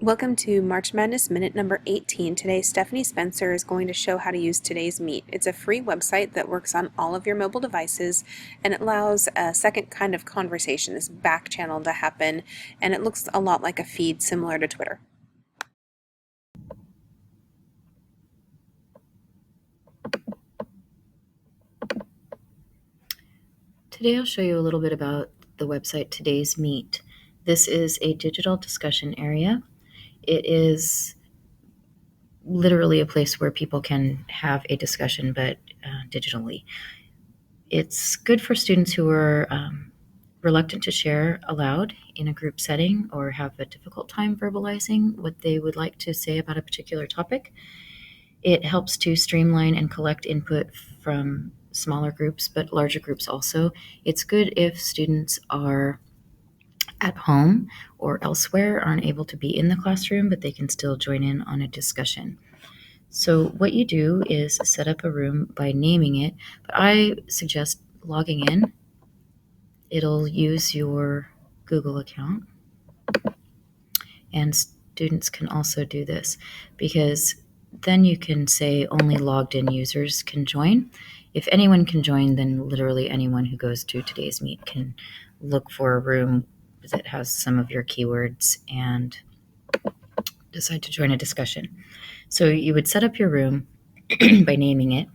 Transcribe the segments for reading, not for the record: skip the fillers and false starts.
Welcome to March Madness Minute number 18. Today, Stephanie Spencer is going to show how to use TodaysMeet. It's a free website that works on all of your mobile devices, and it allows a second kind of conversation, this back channel, to happen, and it looks a lot like a feed similar to Twitter. Today I'll show you a little bit about the website TodaysMeet. This is a digital discussion area. It is literally a place where people can have a discussion, but digitally. It's good for students who are reluctant to share aloud in a group setting or have a difficult time verbalizing what they would like to say about a particular topic. It helps to streamline and collect input from smaller groups, but larger groups also. It's good if students are at home or elsewhere, aren't able to be in the classroom, but they can still join in on a discussion. So what you do is set up a room by naming it, but I suggest logging in. It'll use your Google account, and students can also do this because then you can say only logged in users can join. If anyone can join, then literally anyone who goes to TodaysMeet can look for a room that has some of your keywords and decide to join a discussion. So you would set up your room by naming it.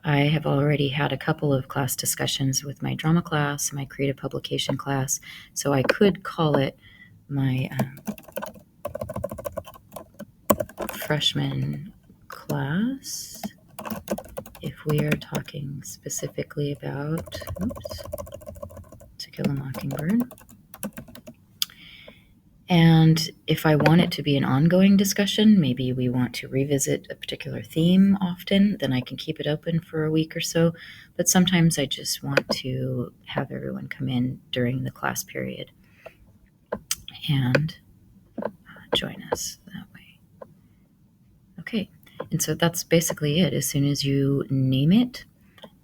I have already had a couple of class discussions with my drama class, my creative publication class, so I could call it my freshman class if we are talking specifically about To Kill a Mockingbird. And if I want it to be an ongoing discussion, maybe we want to revisit a particular theme often, then I can keep it open for a week or so. But sometimes I just want to have everyone come in during the class period and join us that way. Okay, and so that's basically it. As soon as you name it,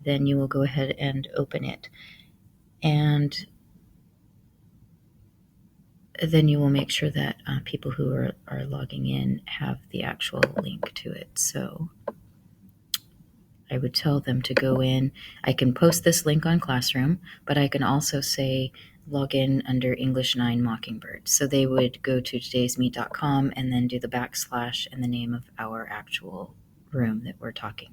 then you will go ahead and open it. And then you will make sure that people who are logging in have the actual link to it. So I would tell them to go in. I can post this link on Classroom, but I can also say log in under English 9 Mockingbird. So they would go to todaysmeet.com and then do the backslash and the name of our actual room that we're talking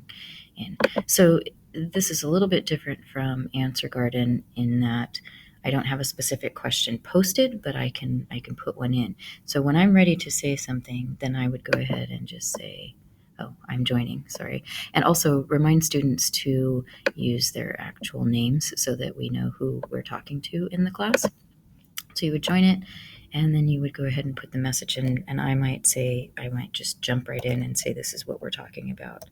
in. So this is a little bit different from Answer Garden in that I don't have a specific question posted, but I can put one in. So when I'm ready to say something, then I would go ahead and just say, oh, I'm joining, sorry. And also remind students to use their actual names so that we know who we're talking to in the class. So you would join it, and then you would go ahead and put the message in, and I might just jump right in and say, this is what we're talking about.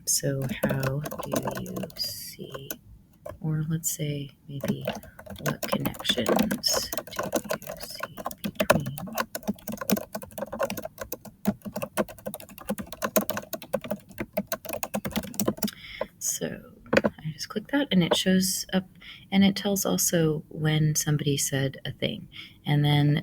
So how do you see, or let's say maybe, what connections do you see between So I just click that and it shows up, and it tells also when somebody said a thing. And then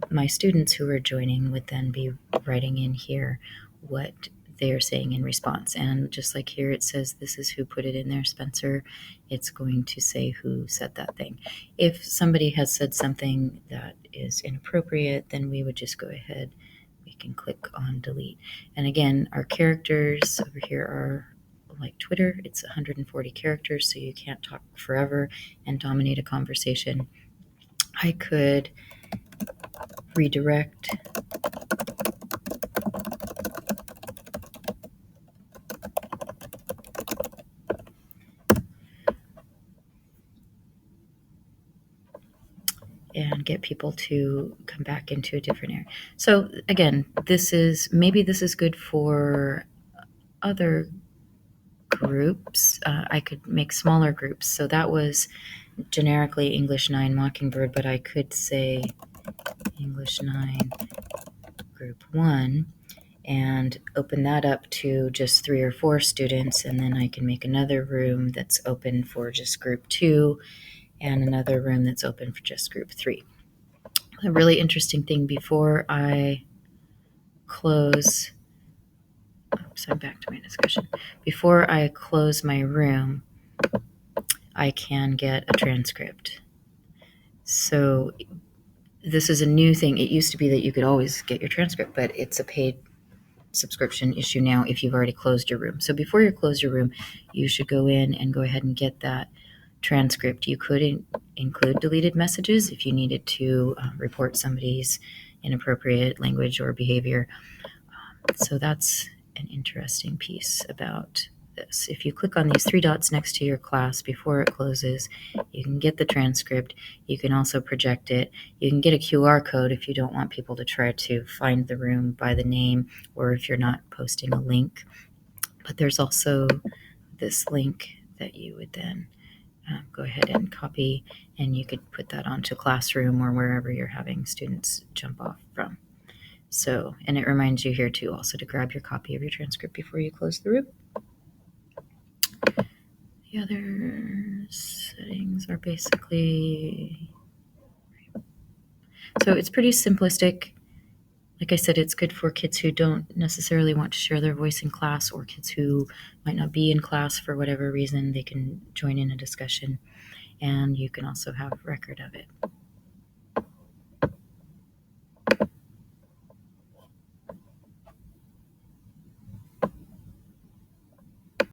my students who are joining would then be writing in here what they're saying in response. And just like here, it says this is who put it in there, Spencer. It's going to say who said that thing. If somebody has said something that is inappropriate, then we would just go ahead. We can click on delete. And again, our characters over here are like Twitter. It's 140 characters, so you can't talk forever and dominate a conversation. I could redirect and get people to come back into a different area. So again, this is good for other groups. I could make smaller groups. So that was generically English 9 Mockingbird, but I could say English 9 Group 1 and open that up to just 3 or 4 students, and then I can make another room that's open for just Group 2 and another room that's open for just Group 3. A really interesting thing before I close, so I'm back to my discussion. Before I close my room, I can get a transcript. So this is a new thing. It used to be that you could always get your transcript, but it's a paid subscription issue now if you've already closed your room. So before you close your room, you should go in and go ahead and get that transcript. You could include deleted messages if you needed to report somebody's inappropriate language or behavior. So that's an interesting piece about this. If you click on these three dots next to your class before it closes, you can get the transcript. You can also project it. You can get a QR code if you don't want people to try to find the room by the name, or if you're not posting a link. But there's also this link that you would then go ahead and copy, and you could put that onto Classroom or wherever you're having students jump off from. So, and it reminds you here too also to grab your copy of your transcript before you close the room. The other settings are basically, so it's pretty simplistic. Like I said, it's good for kids who don't necessarily want to share their voice in class, or kids who might not be in class for whatever reason. They can join in a discussion, and you can also have record of it.